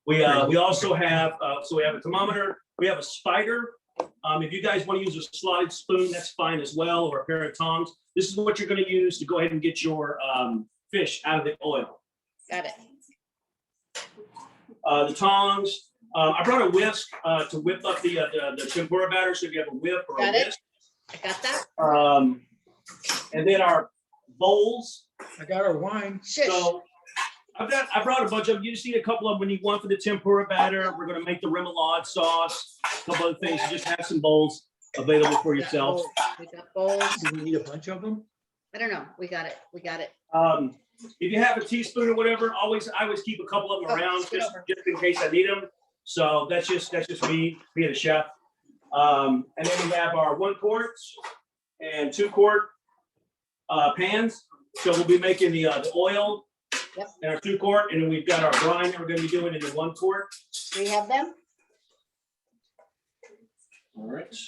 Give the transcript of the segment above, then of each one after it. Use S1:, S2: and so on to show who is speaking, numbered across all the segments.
S1: We also have, so we have a thermometer, we have a spider. If you guys want to use a slotted spoon, that's fine as well, or a pair of tongs. This is what you're going to use to go ahead and get your fish out of the oil.
S2: Got it.
S1: The tongs. I brought a whisk to whip up the tempura batter. So if you have a whip or
S2: Got
S1: a
S2: it.
S1: whisk.
S2: I got that.
S1: And then our bowls.
S3: I got our wine.
S2: Shush.
S1: So I brought a bunch of them. You just need a couple of them. We need one for the tempura batter. We're going to make the remoulade sauce. A couple other things. You just have some bowls available for yourself.
S2: We got bowls.
S3: Do we need a bunch of them?
S2: I don't know. We got it. We got it.
S1: If you have a teaspoon or whatever, I always keep a couple of them around just in case I need them. So that's just me being a chef. And then we have our 1 quart and 2 quart pans. So we'll be making the oil in our 2 quart, and then we've got our brine that we're going to be doing in the 1 quart.
S2: We have them.
S1: All right. So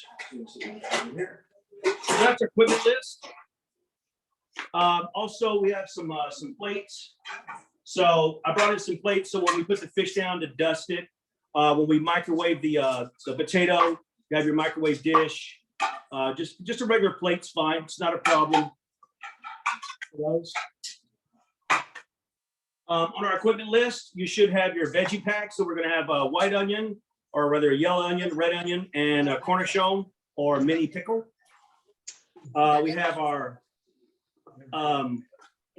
S1: that's our equipment list. Also, we have some plates. So I brought in some plates. So when we put the fish down to dust it, when we microwave the potato, you have your microwave dish. Just a regular plate's fine. It's not a problem. On our equipment list, you should have your veggie pack. So we're going to have a white onion, or rather a yellow onion, red onion, and a cornichon or mini pickle. We have our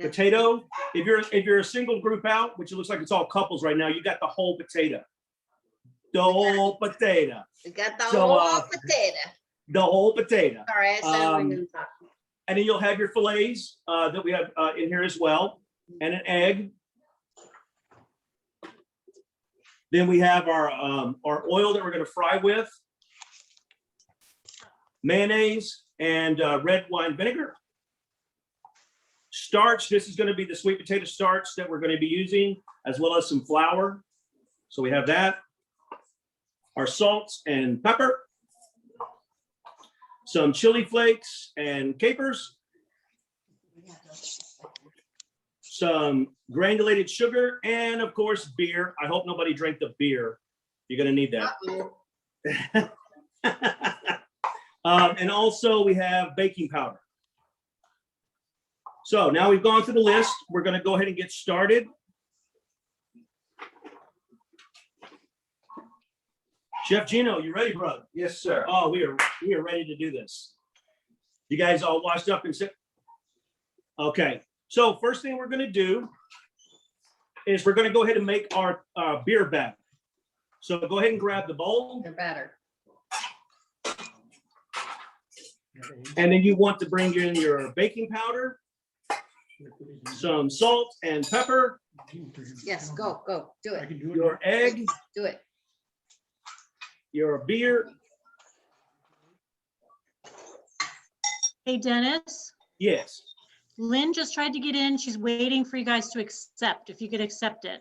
S1: potato. If you're a single group out, which it looks like it's all couples right now, you got the whole potato. The whole potato.
S2: We got the
S1: So,
S2: whole potato.
S1: The whole potato.
S2: Sorry, I said we didn't talk.
S1: And then you'll have your fillets that we have in here as well, and an egg. Then we have our oil that we're going to fry with, mayonnaise, and red wine vinegar. Starch, this is going to be the sweet potato starch that we're going to be using, as well as some flour. So we have that. Our salt and pepper. Some chili flakes and capers. Some granulated sugar, and of course, beer. I hope nobody drank the beer. You're going to need that. And also we have baking powder. So now we've gone through the list. We're going to go ahead and get started. Chef Gino, you ready, brother?
S4: Yes, sir.
S1: Oh, we are ready to do this. You guys all washed up and sit? Okay. So first thing we're going to do is we're going to go ahead and make our beer batter. So go ahead and grab the bowl.
S2: Your batter.
S1: And then you want to bring in your baking powder, some salt and pepper,
S2: Yes, go. Do it.
S1: your egg,
S2: Do it.
S1: your beer.
S5: Hey, Dennis,
S1: Yes.
S5: Lynn just tried to get in. She's waiting for you guys to accept, if you could accept it.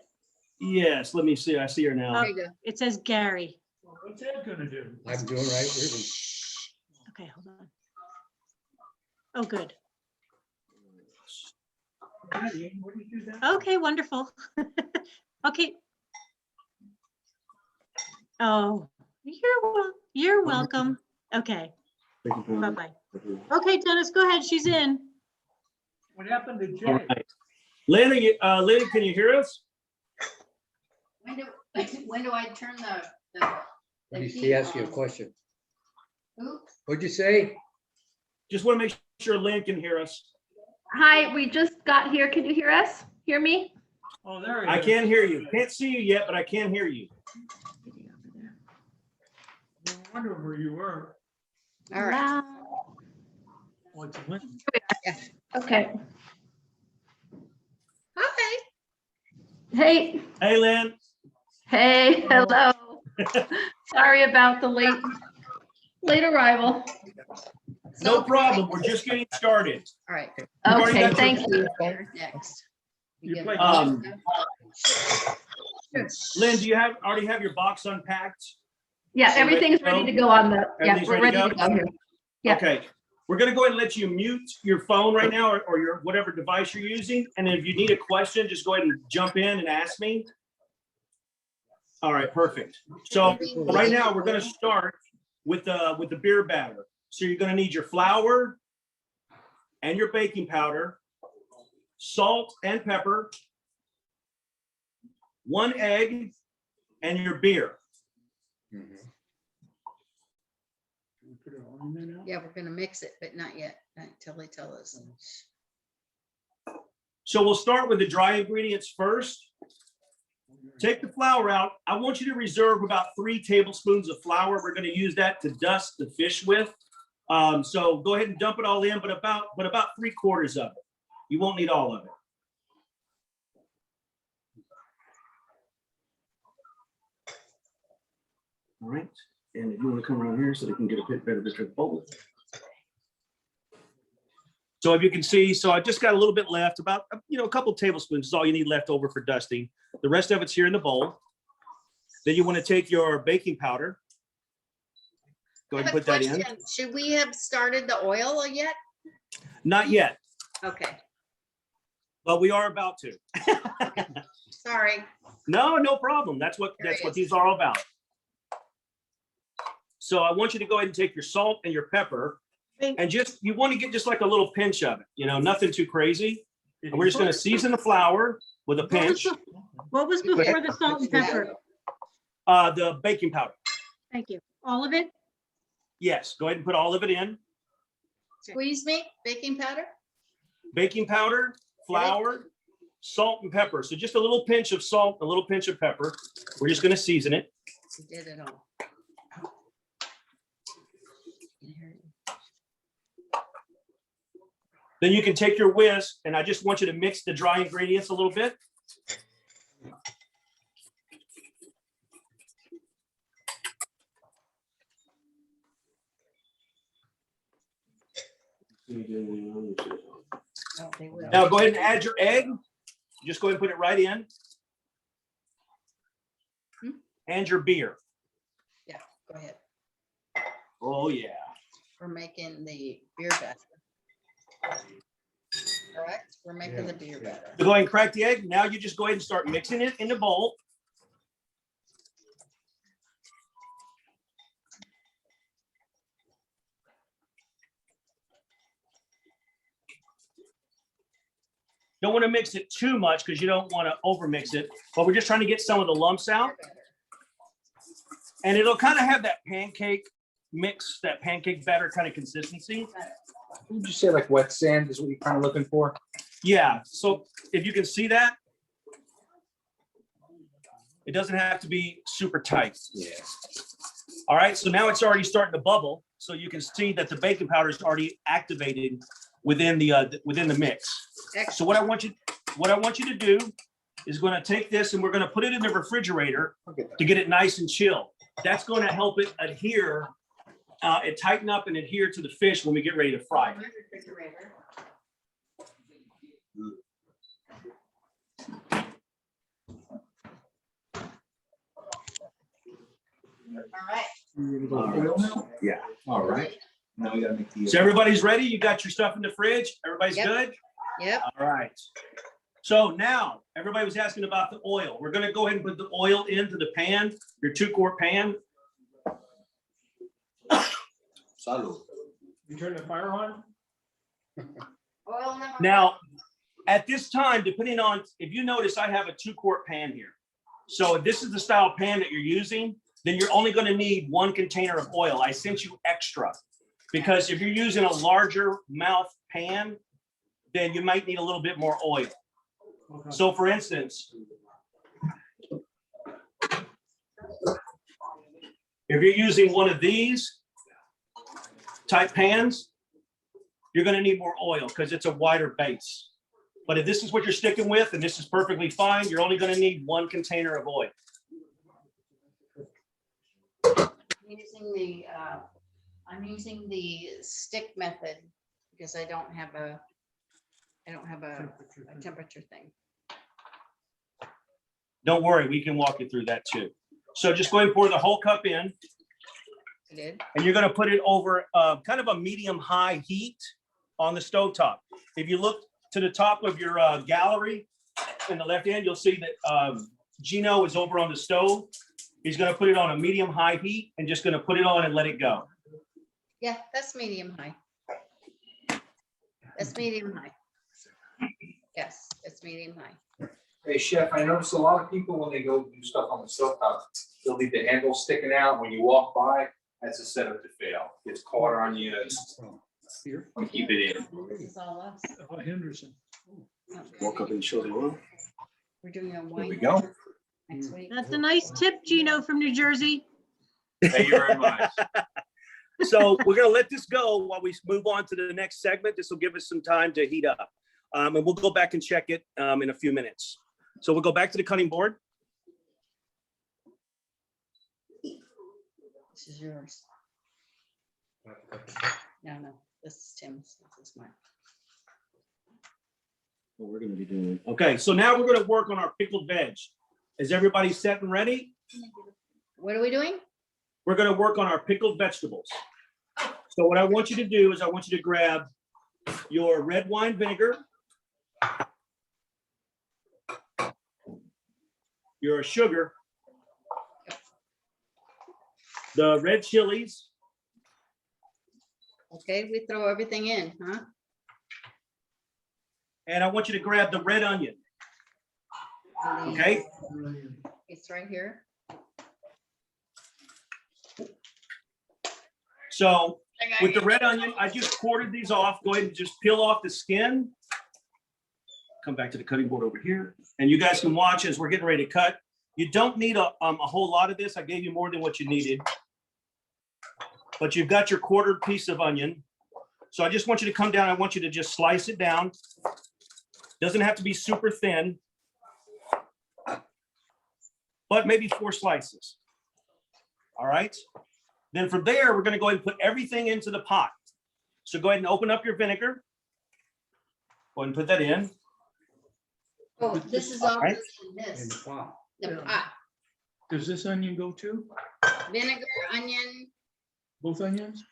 S1: Yes. Let me see. I see her now.
S2: There you go.
S5: It says Gary.
S3: What's Ed gonna do?
S4: I'm doing right.
S5: Okay, hold on. Oh, good.
S3: What do you do that?
S5: Okay, wonderful. Okay. Oh, you're welcome. Okay, bye-bye. Okay, Dennis, go ahead. She's in.
S3: What happened to
S1: All
S3: Jay?
S1: right. Lynn, Lynn, can you hear us?
S2: When do I turn the
S4: He asked you a question.
S2: Who?
S4: What'd you say?
S1: Just want to make sure Lynn can hear us.
S6: Hi, we just got here. Can you hear us? Hear me?
S3: Oh, there he
S1: I
S3: is.
S1: can hear you. Can't see you yet, but I can hear you.
S3: No wonder where you were.
S2: All right.
S3: What's Lynn?
S6: Okay.
S2: Hi.
S6: Hey,
S1: Hey, Lynn.
S6: hey, hello. Sorry about the late arrival.
S1: No problem. We're just getting started.
S2: All right.
S1: already
S6: Okay,
S1: got
S6: thank you.
S2: Next.
S3: You
S2: give
S3: play
S2: me-
S1: Um, Lynn, do you already have your box unpacked?
S6: Yeah,
S1: So
S6: everything's ready to go on the, yeah,
S1: Everything's
S6: we're
S1: ready
S6: ready
S1: to
S6: to go here. Yeah.
S1: Okay. We're going to go ahead and let you mute your phone right now, or your whatever device you're using. And if you need a question, just go ahead and jump in and ask me. All right, perfect. So right now we're gonna start with the beer batter. So you're gonna need your flour and your baking powder, salt and pepper, 1 egg, and your beer.
S4: Mhm.
S3: Put it all in there now?
S2: Yeah, we're gonna mix it, but not yet, not until they tell us.
S1: So we'll start with the dry ingredients first. Take the flour out. I want you to reserve about 3 tablespoons of flour. We're going to use that to dust the fish with. So go ahead and dump it all in, but about 3/4 of it. You won't need all of it. All right. And if you want to come around here so they can get a bit better picture of the bowl. So if you can see, so I just got a little bit left, about, a couple tablespoons is all you need left over for dusting. The rest of it's here in the bowl. Then you want to take your baking powder. Go ahead and put that in.
S2: Should we have started the oil yet?
S1: Not yet,
S2: Okay,
S1: but we are about to.
S2: sorry.
S1: No problem. That's what these are all about. So I want you to go ahead and take your salt and your pepper, and you want to get just like a little pinch of it, nothing too crazy. And we're just going to season the flour with a pinch.
S5: What was before the salt and pepper?
S1: The baking powder.
S5: Thank you. All of it?
S1: Yes, go ahead and put all of it in.
S2: Squeeze me, baking powder?
S1: Baking powder, flour, salt and pepper. So just a little pinch of salt, a little pinch of pepper. We're just going to season it.
S2: We did it all.
S1: Then you can take your whisk, and I just want you to mix the dry ingredients a little bit.
S2: Oh, they will.
S1: Now go ahead and add your egg. Just go ahead and put it right in. And your beer.
S2: Yeah, go ahead.
S1: Oh, yeah.
S2: We're making the beer batter. Correct? We're making the beer batter.
S1: So go ahead and crack the egg. Now you just go ahead and start mixing it in the bowl. Don't want to mix it too much because you don't want to over mix it, but we're just trying to get some of the lumps out. And it'll kind of have that pancake mix, that pancake batter kind of consistency.
S7: Would you say like wet sand is what you're kind of looking for?
S1: Yeah, so if you can see that, it doesn't have to be super tight.
S7: Yeah.
S1: All right, so now it's already starting to bubble. So you can see that the baking powder is already activated within the mix. So what I want you to do is going to take this and we're going to put it in the refrigerator to get it nice and chill. That's going to help it adhere, it tighten up and adhere to the fish when we get ready to fry it.
S2: All right.
S1: Yeah.
S7: All right. Now we gotta make the.
S1: So everybody's ready? You got your stuff in the fridge? Everybody's
S2: Yep.
S1: good?
S2: Yep.
S1: All right. So now everybody was asking about the oil. We're going to go ahead and put the oil into the pan, your 2-quart pan.
S7: Salud.
S3: You turn the fire on?
S2: Oil number
S1: Now, at this time, depending on, if you notice, I have a 2-quart pan here. So if this is the style pan that you're using, then you're only going to need 1 container of oil. I sent you extra because if you're using a larger mouth pan, then you might need a little bit more oil.
S3: Okay.
S1: So for instance, if you're using one of these type pans, you're going to need more oil because it's a wider base. But if this is what you're sticking with, and this is perfectly fine, you're only going to need 1 container of oil.
S2: I'm using the stick method because I don't have a temperature thing.
S1: Don't worry, we can walk you through that too. So just go ahead and pour the whole cup in,
S2: I did.
S1: and you're going to put it over kind of a medium-high heat on the stovetop. If you look to the top of your gallery in the left hand, you'll see that Gino is over on the stove. He's gonna put it on a medium-high heat and just gonna put it on and let it go.
S2: Yeah, that's medium high. That's medium high. Yes, it's medium high.
S7: Hey, Chef, I notice a lot of people when they go do stuff on the stovetop, they'll leave the handle sticking out. When you walk by, that's a setup to fail. Gets caught on you.
S4: Here.
S7: Keep it in.
S2: This is all us.
S3: Oh, Henderson.
S1: Walk up and show the oil.
S2: We're doing a
S7: There
S2: wine.
S7: we go.
S2: Next week.
S5: That's a nice tip, Gino from New Jersey.
S7: Thank you very much.
S1: So we're gonna let this go while we move on to the next segment. This will give us some time to heat up. And we'll go back and check it in a few minutes. So we'll go back to the cutting board.
S2: This is yours. No, this is Tim's. This is mine.
S1: What we're gonna be doing. Okay, so now we're gonna work on our pickled veg. Is everybody set and ready?
S2: What are we doing?
S1: We're gonna work on our pickled vegetables. So what I want you to do is I want you to grab your red wine vinegar, your sugar, the red chilies,
S2: Okay, we throw everything in, huh?
S1: and I want you to grab the red onion,
S2: And the-
S1: okay?
S2: It's right here.
S1: So with the red onion, I just quartered these off. Go ahead and just peel off the skin. Come back to the cutting board over here. And you guys can watch as we're getting ready to cut. You don't need a whole lot of this. I gave you more than what you needed. But you've got your quartered piece of onion. So I just want you to come down. I want you to just slice it down. Doesn't have to be super thin, but maybe 4 slices. All right. Then from there, we're going to go ahead and put everything into the pot. So go ahead and open up your vinegar. Go ahead and put that in.
S2: Oh, this is all
S1: Alright.
S2: this and
S4: In the
S2: this.
S4: pot.
S2: The pot,
S3: Does this onion go too?
S2: vinegar, onion,
S3: Both onions?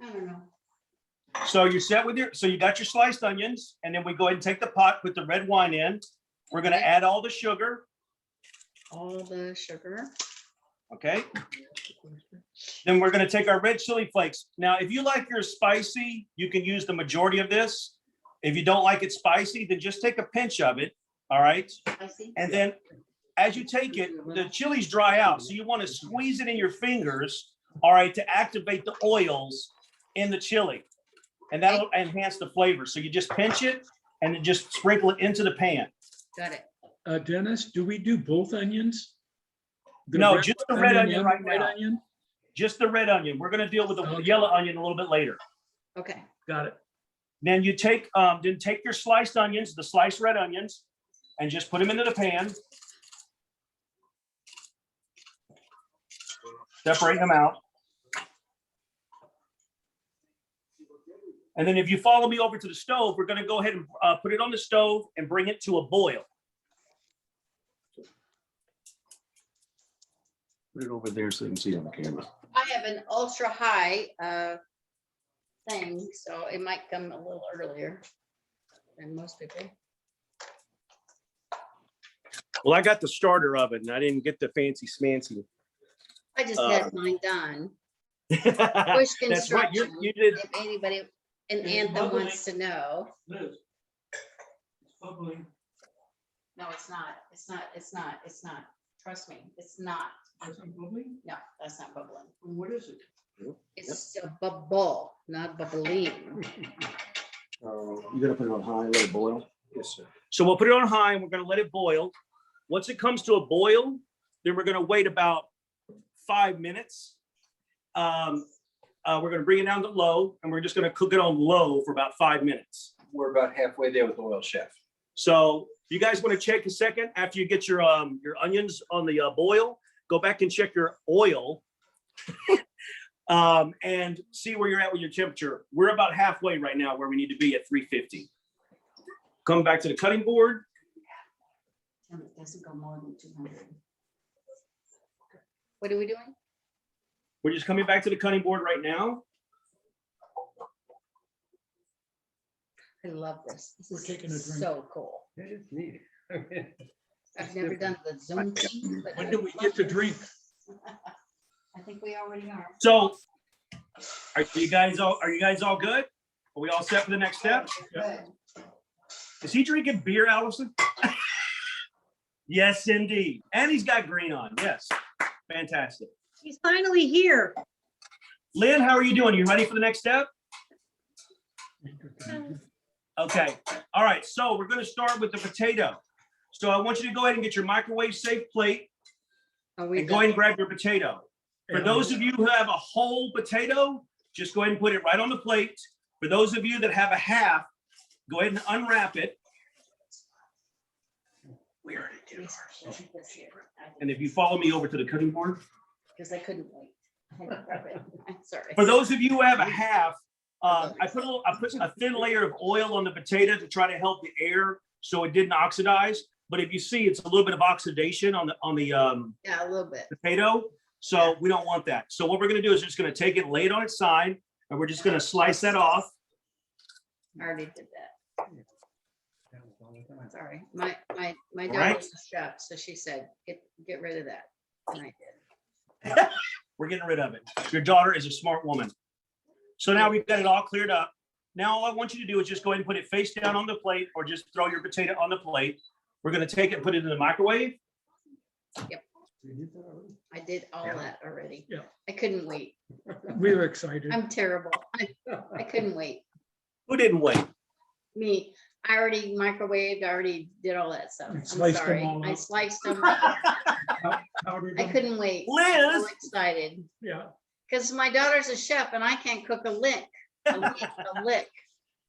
S2: I don't know.
S1: So you're set with so you got your sliced onions, and then we go ahead and take the pot, put the red wine in. We're going to
S2: Okay.
S1: add all the sugar.
S2: All the sugar.
S1: Okay. Then we're going to take our red chili flakes. Now, if you like your spicy, you can use the majority of this. If you don't like it spicy, then just take a pinch of it. All right.
S2: I see.
S1: And then as you take it, the chilies dry out. So you want to squeeze it in your fingers, all right, to activate the oils in the chili. And that'll enhance the flavor. So you just pinch it and then just sprinkle it into the pan.
S2: Got it.
S3: Dennis, do we do both onions?
S1: No, just the red onion
S3: and
S1: right
S3: the white
S1: now.
S3: onion?
S1: Just the red onion. We're going to deal with the yellow onion a little bit later.
S2: Okay.
S3: Got it.
S1: Then you take your sliced onions, the sliced red onions, and just put them into the pan. Separate them out. And then if you follow me over to the stove, we're going to go ahead and put it on the stove and bring it to a boil. Put it over there so you can see it on the camera.
S2: I have an ultra high thing, so it might come a little earlier than most people.
S1: Well, I got the starter oven. I didn't get the fancy smancy.
S2: I just had mine done. Push
S1: That's right.
S2: construction.
S1: You did.
S2: If anybody, an
S3: It's
S2: Anthem
S3: bubbling.
S2: wants to know.
S3: Liz, it's bubbling.
S2: No, it's not. It's not. It's not. It's not. Trust me, it's not.
S3: That's not bubbling?
S2: No, that's not bubbling.
S3: Well, what is it?
S2: It's a bubble, not bubbling.
S1: You're gonna put it on high, let it boil.
S7: Yes, sir.
S1: So we'll put it on high and we're gonna let it boil. Once it comes to a boil, then we're gonna wait about 5 minutes. We're gonna bring it down to low and we're just gonna cook it on low for about 5 minutes.
S7: We're about halfway there with the oil, Chef.
S1: So you guys want to check a second after you get your onions on the boil, go back and check your oil and see where you're at with your temperature. We're about halfway right now where we need to be at 350. Come back to the cutting board.
S2: Tell me, it doesn't go more than 200. What are we doing?
S1: We're just coming back to the cutting board right now.
S2: I love this. This
S3: We're taking a
S2: is
S3: drink.
S2: so cool.
S4: That is neat.
S2: I've never done the Zoom thing. but
S3: When
S2: I
S3: do we
S2: love
S3: get to
S2: this.
S3: drink?
S2: think we already are.
S1: So are you guys all good? Are we all set for the next step?
S2: Good.
S1: Is he drinking beer, Allison? Yes, indeed. And he's got green on. Yes. Fantastic.
S5: He's finally here.
S1: Lynn, how are you doing? You ready for the next step? Okay. All right. So we're going to start with the potato. So I want you to go ahead and get your microwave safe plate
S2: Are we
S1: and go ahead and
S2: done?
S1: grab your potato. For those of you who have a whole potato, just go ahead and put it right on the plate. For those of you that have a half, go ahead and unwrap it. We already did ours. And if you follow me over to the cutting board.
S2: Because I couldn't wait. I had to grab it. I'm sorry.
S1: For those of you who have a half, I put a thin layer of oil on the potato to try to help the air so it didn't oxidize. But if you see, it's a little bit of oxidation on the
S2: Yeah, a little bit.
S1: potato. So we don't want that. So what we're going to do is just going to take it, lay it on its side, and we're just going to slice that off.
S2: I already did that. Sorry. My
S1: Right.
S2: daughter's a chef, so she said, get rid of that. And I did.
S1: We're getting rid of it. Your daughter is a smart woman. So now we've got it all cleared up. Now all I want you to do is just go ahead and put it face down on the plate, or just throw your potato on the plate. We're going to take it and put it in the microwave.
S2: I did all that already.
S3: Yeah.
S2: I couldn't wait.
S3: We were excited.
S2: I'm terrible. I couldn't wait.
S1: Who didn't wait?
S2: Me, I already microwaved, I already did all that stuff.
S3: You
S2: I'm
S3: sliced them
S2: sorry.
S3: all
S2: I
S3: up.
S2: sliced them.
S3: How did
S2: I
S3: them-
S2: couldn't wait.
S1: Liz.
S2: So excited.
S3: Yeah,
S2: Because my daughter's a chef and I can't cook a lick. A lick.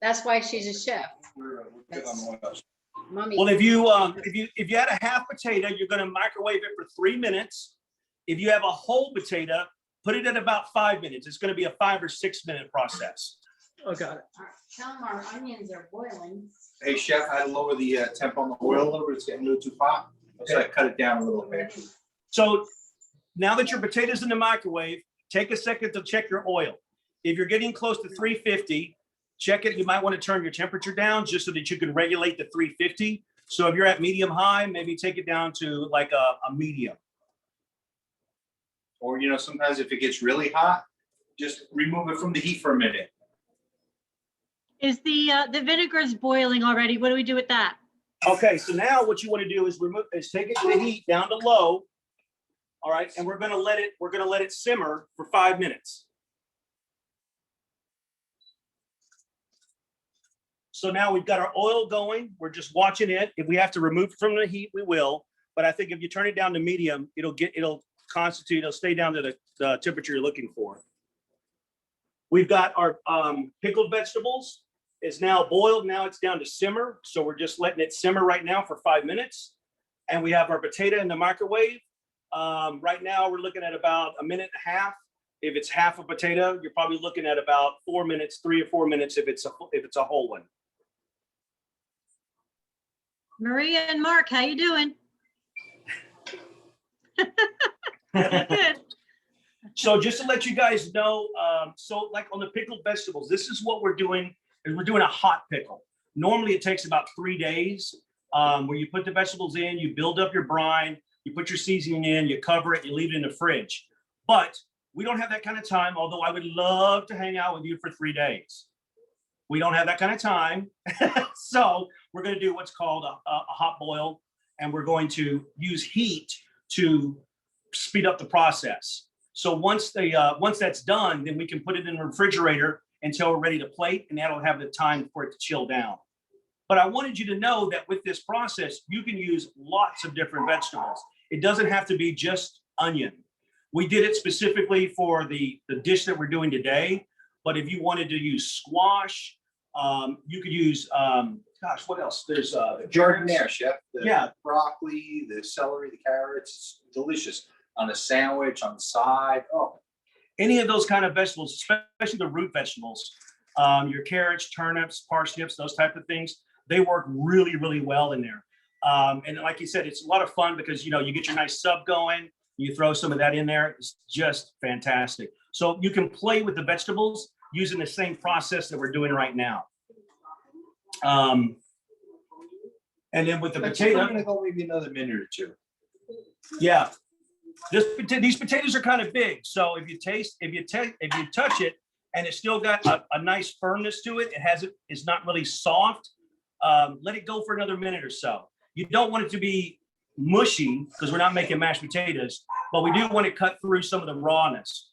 S2: That's why she's a chef.
S7: We're good on the oils.
S2: Mommy.
S1: Well, if you had a half potato, you're going to microwave it for 3 minutes. If you have a whole potato, put it at about 5 minutes. It's going to be a 5 or 6 minute process.
S3: oh, got it.
S2: Tell them our onions are boiling.
S7: Hey, chef, I had to lower the temp on the oil a little bit. It's getting a little too hot. So I cut it down a little bit.
S1: So now that your potato's in the microwave, take a second to check your oil. If you're getting close to 350, check it. You might want to turn your temperature down just so that you can regulate the 350. So if you're at medium high, maybe take it down to like a medium.
S7: Or, sometimes if it gets really hot, just remove it from the heat for a minute.
S5: Is the vinegar is boiling already? What do we do with that?
S1: Okay, so now what you want to do is take it to the heat down to low. All right, and we're gonna let it simmer for 5 minutes. So now we've got our oil going. We're just watching it. If we have to remove it from the heat, we will. But I think if you turn it down to medium, it'll stay down to the temperature you're looking for. We've got our pickled vegetables. It's now boiled. Now it's down to simmer. So we're just letting it simmer right now for 5 minutes. And we have our potato in the microwave. Right now we're looking at about 1.5 minutes. If it's half a potato, you're probably looking at about 4 minutes, 3 or 4 minutes if it's a whole one.
S5: Maria and Mark, how you doing? Good.
S1: So just to let you guys know, so like on the pickled vegetables, this is what we're doing, is we're doing a hot pickle. Normally it takes about 3 days, where you put the vegetables in, you build up your brine, you put your seasoning in, you cover it, you leave it in the fridge. But we don't have that kind of time, although I would love to hang out with you for 3 days. We don't have that kind of time. So we're going to do what's called a hot boil, and we're going to use heat to speed up the process. So once that's done, then we can put it in the refrigerator until we're ready to plate, and that'll have the time for it to chill down. But I wanted you to know that with this process, you can use lots of different vegetables. It doesn't have to be just onion. We did it specifically for the dish that we're doing today. But if you wanted to use squash, you could use, what else? There's
S7: Jardinere, chef.
S1: Yeah.
S7: Broccoli, the celery, the carrots, it's delicious. On a sandwich, on the side. Oh,
S1: any of those kind of vegetables, especially the root vegetables, your carrots, turnips, parsnips, those type of things, they work really, really well in there. And like you said, it's a lot of fun because, you get your nice sub going, you throw some of that in there. It's just fantastic. So you can play with the vegetables using the same process that we're doing right now. And then with the
S7: but
S1: potato,
S7: I'm gonna go maybe another minute or two.
S1: yeah. These potatoes are kind of big, so if you touch it and it's still got a nice firmness to it, it's not really soft. Let it go for another minute or so. You don't want it to be mushy because we're not making mashed potatoes, but we do want to cut through some of the rawness.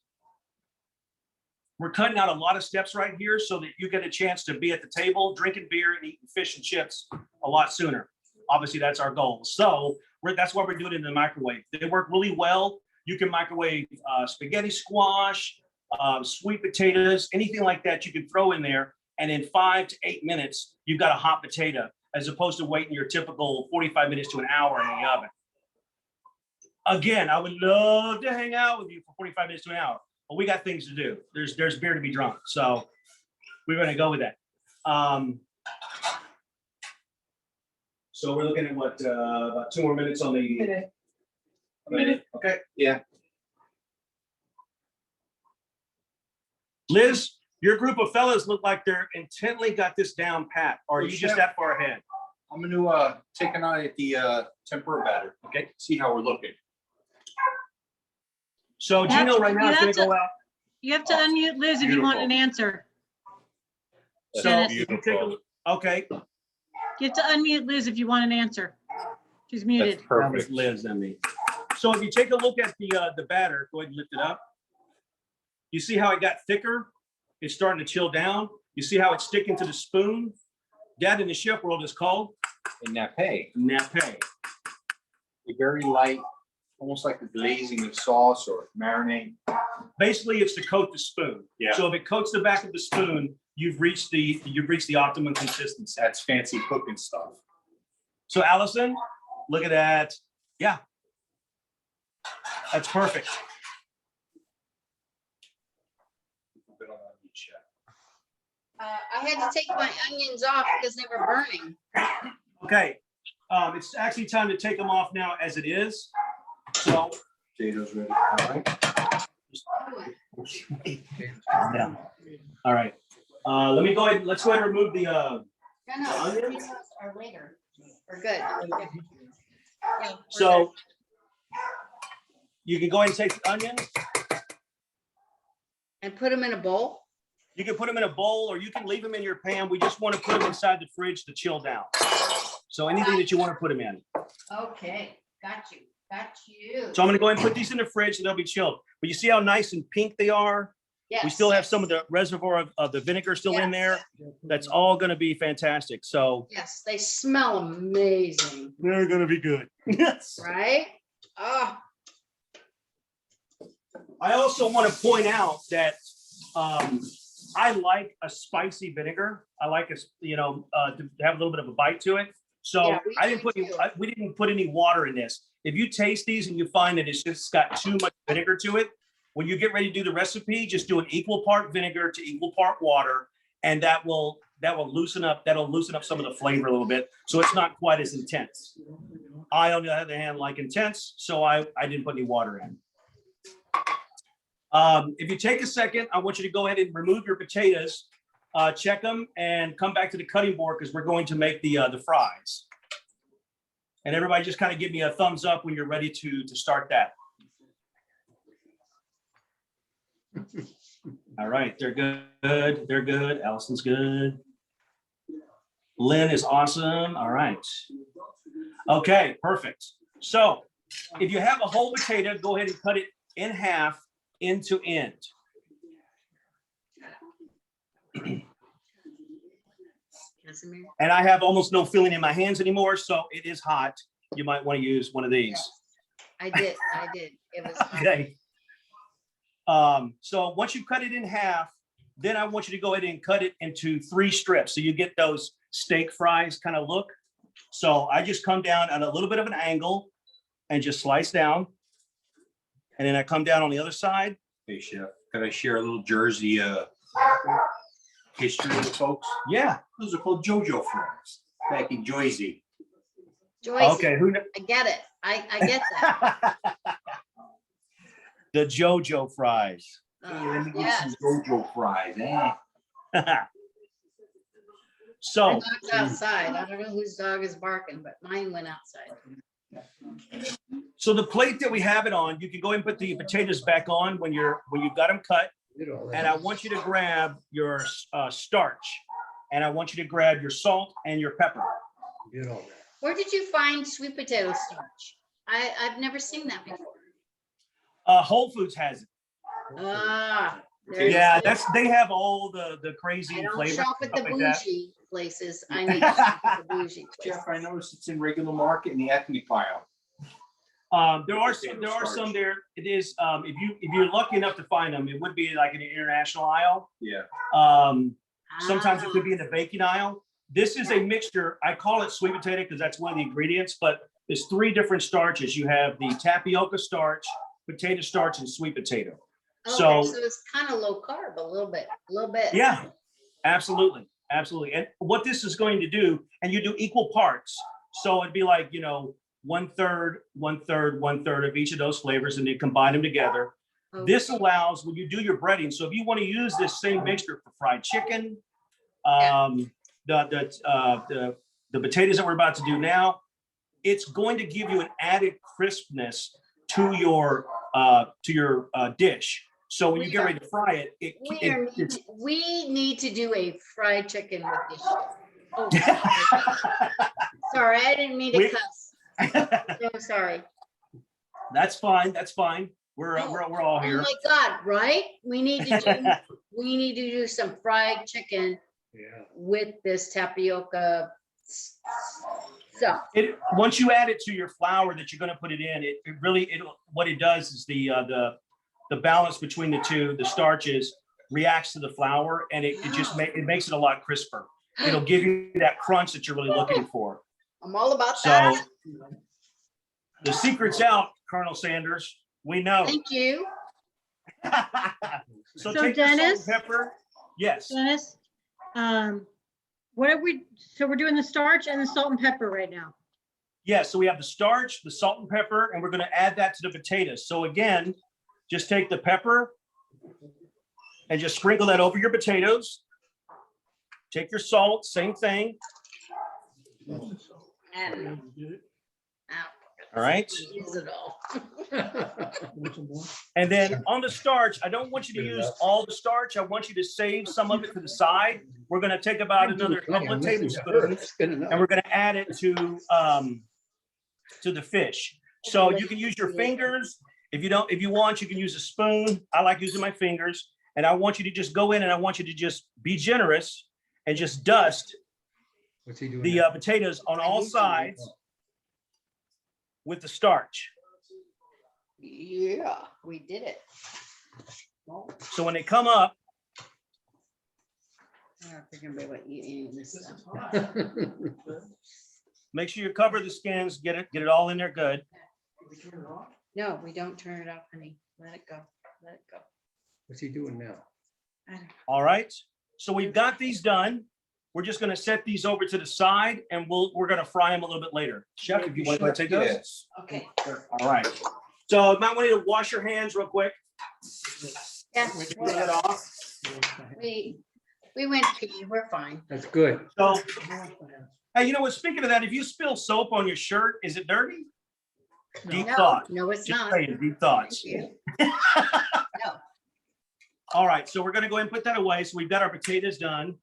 S1: We're cutting out a lot of steps right here so that you get a chance to be at the table, drinking beer and eating fish and chips a lot sooner. Obviously, that's our goal. So that's why we're doing it in the microwave. They work really well. You can microwave spaghetti squash, sweet potatoes, anything like that you can throw in there. And in 5 to 8 minutes, you've got a hot potato, as opposed to waiting your typical 45 minutes to an hour in the oven. Again, I would love to hang out with you for 45 minutes to an hour, but we got things to do. There's beer to be drunk. So we're going to go with that. So we're looking at what, about 2 more minutes on the. A minute. Okay.
S7: Yeah.
S1: Liz, your group of fellas look like they're intently got this down pat. Or are you just that far ahead?
S7: I'm gonna take an eye at the tempura batter. Okay, see how we're looking.
S1: So Gino right now is going to go out.
S5: You have to unmute Liz if you want an answer.
S1: So
S5: Dennis.
S1: if you take a look, okay.
S5: You have to unmute Liz if you want an answer. She's muted.
S7: That's
S1: That was
S7: perfect.
S1: Liz and me. So if you take a look at the batter, go ahead and lift it up. You see how it got thicker? It's starting to chill down. You see how it's sticking to the spoon? That in the chef world is called
S7: And nappe,
S1: nappe.
S7: a very light, almost like the glazing of sauce or marinade.
S1: Basically, it's to coat the spoon.
S7: Yeah.
S1: So if it coats the back of the spoon, you've reached the optimum consistency.
S7: That's fancy cooking stuff.
S1: So Allison, look at that. Yeah. That's perfect.
S2: I had to take my onions off because they were burning.
S1: Okay. It's actually time to take them off now as it is. So
S7: Potatoes ready. All right.
S1: yeah. All right. Let me go ahead. Let's go ahead and remove the
S2: No,
S1: onions?
S2: are later. We're good. Yeah, we're
S1: So
S2: good.
S1: you can go ahead and take the onions.
S2: And put them in a bowl.
S1: You can put them in a bowl or you can leave them in your pan. We just want to put them inside the fridge to chill down. So anything that you want to put them in.
S2: Okay, got you.
S1: So I'm going to go ahead and put these in the fridge and they'll be chilled. But you see how nice and pink they are?
S2: Yes.
S1: We still have some of the reservoir of the vinegar still in there. That's all going to be fantastic. So
S2: Yes, they smell amazing,
S1: they're going to be good. Yes.
S2: right? Oh,
S1: I also want to point out that I like a spicy vinegar. I like to have a little bit of a bite to it. So
S2: Yeah, we
S1: I didn't
S2: do
S1: put
S2: too.
S1: we didn't put any water in this. If you taste these and you find that it's just got too much vinegar to it, when you get ready to do the recipe, just do an equal part vinegar to equal part water, and that will loosen up. That'll loosen up some of the flavor a little bit, so it's not quite as intense. I, on the other hand, like intense, so I didn't put any water in. If you take a second, I want you to go ahead and remove your potatoes, check them, and come back to the cutting board because we're going to make the fries. And everybody just kind of give me a thumbs up when you're ready to start that. All right, they're good. They're good. Allison's good. Lynn is awesome. All right. Okay, perfect. So if you have a whole potato, go ahead and cut it in half, end to end.
S2: Casimir?
S1: And I have almost no feeling in my hands anymore, so it is hot. You might want to use one of these.
S2: I did. It was.
S1: Okay. So once you cut it in half, then I want you to go ahead and cut it into 3 strips. So you get those steak fries kind of look. So I just come down at a little bit of an angle and just slice down. And then I come down on the other side.
S7: Hey, Chef, could I share a little Jersey history with folks?
S1: Yeah.
S7: Those are called JoJo fries back in Jersey.
S2: Joyce,
S1: Okay. Who
S2: I get it. I get that.
S1: The JoJo fries.
S7: Hey, let me get
S2: Yes.
S7: some JoJo fries, eh?
S2: My
S1: So
S2: dog's outside. I don't know whose dog is barking, but mine went outside.
S1: So the plate that we have it on, you can go and put the potatoes back on when you've got them cut.
S4: Did all that.
S1: And I want you to grab your starch, and I want you to grab your salt and your pepper.
S4: Did all that.
S2: Where did you find sweet potato starch? I've never seen that before.
S1: Whole Foods has it.
S2: Ah. there's
S1: Yeah,
S2: the-
S1: they have all the crazy
S2: I don't
S1: flavors.
S2: shop at the
S1: stuff like that.
S2: bougie places. I need to shop at the bougie places.
S7: Jeff, I noticed it's in regular market in the Acme pile.
S1: There are some there. It is if you're lucky enough to find them, it would be like in the international aisle.
S7: Yeah.
S1: Sometimes it
S2: Ah.
S1: could be in the baking aisle. This is a mixture. I call it sweet potato because that's one of the ingredients, but there's 3 different starches. You have the tapioca starch, potato starch, and sweet potato.
S2: Okay,
S1: So-
S2: so it's kind of low carb, a little bit.
S1: Yeah, absolutely. Absolutely. And what this is going to do, and you do equal parts. So it'd be like, 1/3, 1/3, 1/3 of each of those flavors, and then combine them together. This allows when you do your breading. So if you want to use this same mixture for fried chicken, the potatoes that we're about to do now, it's going to give you an added crispness to your dish. So when you get ready to fry it, it's
S2: We need to do a fried chicken with this. Oh, sorry, I didn't mean to
S1: We-
S2: cuss. So sorry.
S1: That's fine. That's fine. We're all
S2: Oh
S1: here.
S2: my God, right? We need to do some fried chicken
S4: Yeah.
S2: with this tapioca stuff.
S1: Once you add it to your flour that you're going to put it in, it really what it does is the balance between the two, the starches reacts to the flour, and it makes it a lot crisper. It'll give you that crunch that you're really looking for.
S2: I'm all about
S1: So
S2: that.
S1: the secret's out, Colonel Sanders. We know.
S2: Thank you.
S1: So
S5: So
S1: take the salt and
S5: Dennis?
S1: pepper. Yes.
S5: Dennis, what are so we're doing the starch and the salt and pepper right now.
S1: Yeah, so we have the starch, the salt and pepper, and we're going to add that to the potatoes. So again, just take the pepper and just sprinkle that over your potatoes. Take your salt, same thing.
S2: And
S1: All right.
S2: use it all.
S1: And then on the starch, I don't want you to use all the starch. I want you to save some of it to the side. We're going to take about another couple of tablespoons and we're going to add it to the fish. So you can use your fingers. If you want, you can use a spoon. I like using my fingers. And I want you to just go in and I want you to just be generous and just dust
S4: What's he doing?
S1: the
S4: now?
S1: potatoes on all sides with the starch.
S2: Yeah, we did it.
S1: So when they come up,
S2: I don't think anybody would eat any of this stuff.
S1: make sure you cover the skins, get it all in there good.
S2: No, we don't turn it off, honey. Let it go. Let it go.
S4: What's he doing now?
S2: I don't-
S1: All right. So we've got these done. We're just going to set these over to the side and we're going to fry them a little bit later. Chef, if you want to take those.
S7: Yes.
S2: Okay.
S1: All right. So you might want to wash your hands real quick.
S2: Yeah,
S1: Clean it off.
S2: we went pee. We're fine.
S4: That's good.
S1: So, hey, you know what? Speaking of that, if you spill soap on your shirt, is it dirty? Deep
S2: No,
S1: thought.
S2: no, it's
S1: Just
S2: not.
S1: saying, deep thoughts.
S2: Thank No.
S1: All right, so we're gonna go ahead and put that away. So we've got our potatoes done.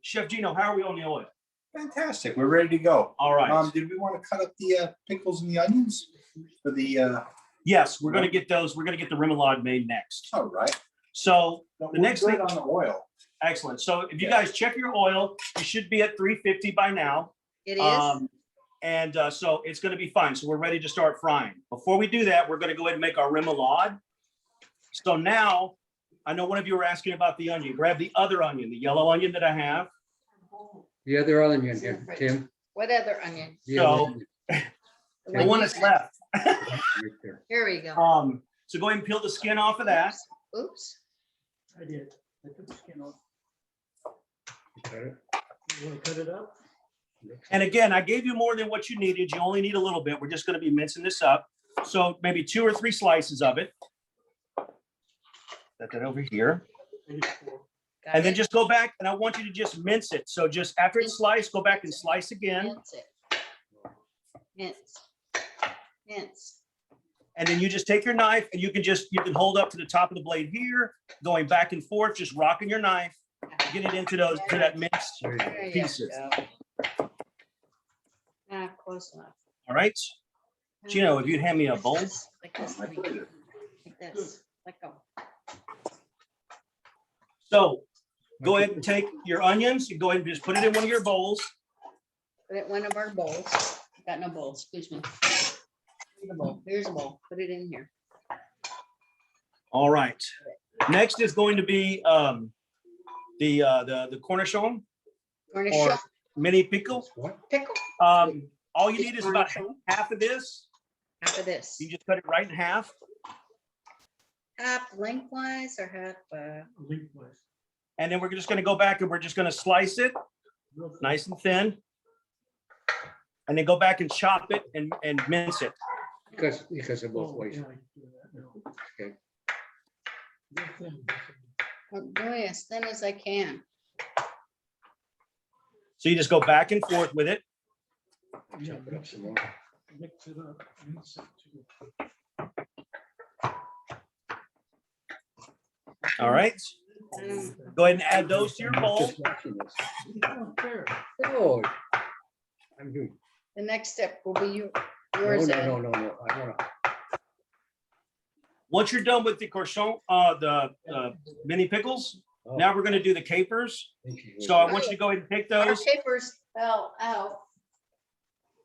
S1: Chef Gino, how are we on the oil?
S7: Fantastic. We're ready to go.
S1: All right.
S7: Did we want to cut up the pickles and the onions for the?
S1: Yes, we're gonna get those. We're gonna get the remoulade made next.
S7: All right.
S1: So the next thing,
S7: on the oil.
S1: excellent. So if you guys check your oil, you should be at 350 by now.
S2: It is.
S1: And so it's gonna be fine. So we're ready to start frying. Before we do that, we're gonna go ahead and make our remoulade. So now, I know one of you were asking about the onion. Grab the other onion, the yellow onion that I have.
S4: The other onion, Tim.
S2: What other onion?
S4: The other
S1: So-
S4: onion,
S1: The one that's left.
S4: right there.
S2: Here we go.
S1: So go ahead and peel the skin off of that.
S2: Oops.
S3: I did. I took the skin off.
S4: You cut it?
S3: You want to cut it up?
S1: And again, I gave you more than what you needed. You only need a little bit. We're just gonna be mincing this up. So maybe 2 or 3 slices of it. Set that over here.
S2: Got
S1: And then
S2: it?
S1: just go back and I want you to just mince it. So just after it's sliced, go back and slice again.
S2: Mince it. Mince. Mince.
S1: And then you just take your knife and you can hold up to the top of the blade here, going back and forth, just rocking your knife, get it into to that minced
S2: There you
S1: pieces.
S2: go. Ah, close enough.
S1: All right. Gino, if you'd hand me a bowl.
S2: Like this, like this, like go.
S1: So go ahead and take your onions, you go ahead and just put it in one of your bowls.
S2: Put it in one of our bowls. Got no bowl, excuse me. Here's a bowl. Here's a bowl. Put it in here.
S1: All right. Next is going to be the cornichon or
S2: Cornichon
S1: mini pickle.
S2: pickle.
S1: All you need is about half of this.
S2: Half of this.
S1: You just cut it right in half.
S2: Half lengthwise or half,
S3: Lengthwise.
S1: And then we're just going to go back and we're just going to slice it
S3: Real fast.
S1: nice and thin. And then go back and chop it and mince it.
S4: Because of both
S3: Oh,
S4: ways.
S3: yeah, I can do that now.
S4: Okay.
S3: Real thin, real thin.
S2: I'm doing as thin as I can.
S1: So you just go back and forth with it.
S3: Yeah,
S4: Chop it up some more.
S3: mix it up, mince it too.
S1: All right. Go ahead and add those to your bowl.
S4: Just watching this.
S3: Oh, fair.
S4: Oh, I'm doing.
S2: The next step will be
S4: No,
S2: yours. Ed.
S4: no. I wanna.
S1: Once you're done with the cornichon, the mini pickles,
S4: Oh,
S1: now we're going to do the capers.
S4: thank you.
S1: So I want you to go ahead and take
S2: Our
S1: those.
S2: capers fell out.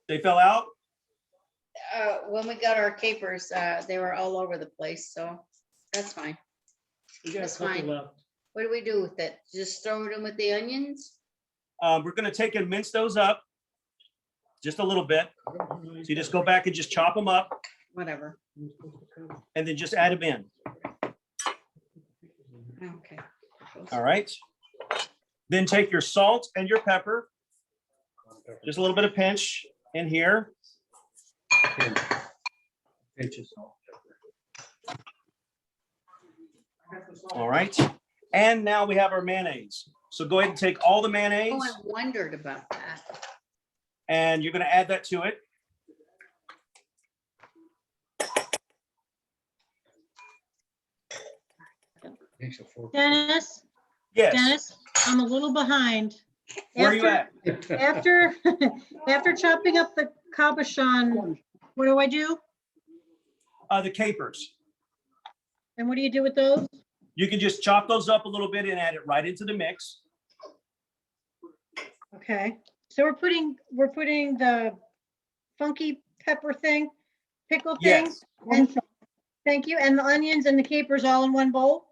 S1: They fell out.
S2: When we got our capers, they were all over the place, so that's fine.
S3: We got a
S2: That's
S3: couple
S2: fine.
S3: left.
S2: What do we do with it? Just throw it in with the onions?
S1: We're going to take and mince those up just a little bit. So you just go back and just chop them up
S2: Whatever.
S1: and then just add them in.
S2: Okay.
S1: All right. Then take your salt and your pepper, just a little bit of pinch in here.
S4: Pinch of salt.
S1: All right. And now we have our mayonnaise. So go ahead and take all the mayonnaise
S2: Oh, I wondered about that.
S1: and you're going to add that to it.
S4: Pinch of fork.
S5: Dennis,
S1: Yes.
S5: Dennis, I'm a little behind.
S1: Where are you at?
S5: After, after chopping up the cabochon, what do I do?
S1: The capers.
S5: And what do you do with those?
S1: You can just chop those up a little bit and add it right into the mix.
S5: Okay, so we're putting the funky pepper thing, pickle thing,
S1: Yes.
S5: and thank you, and the onions and the capers all in one bowl?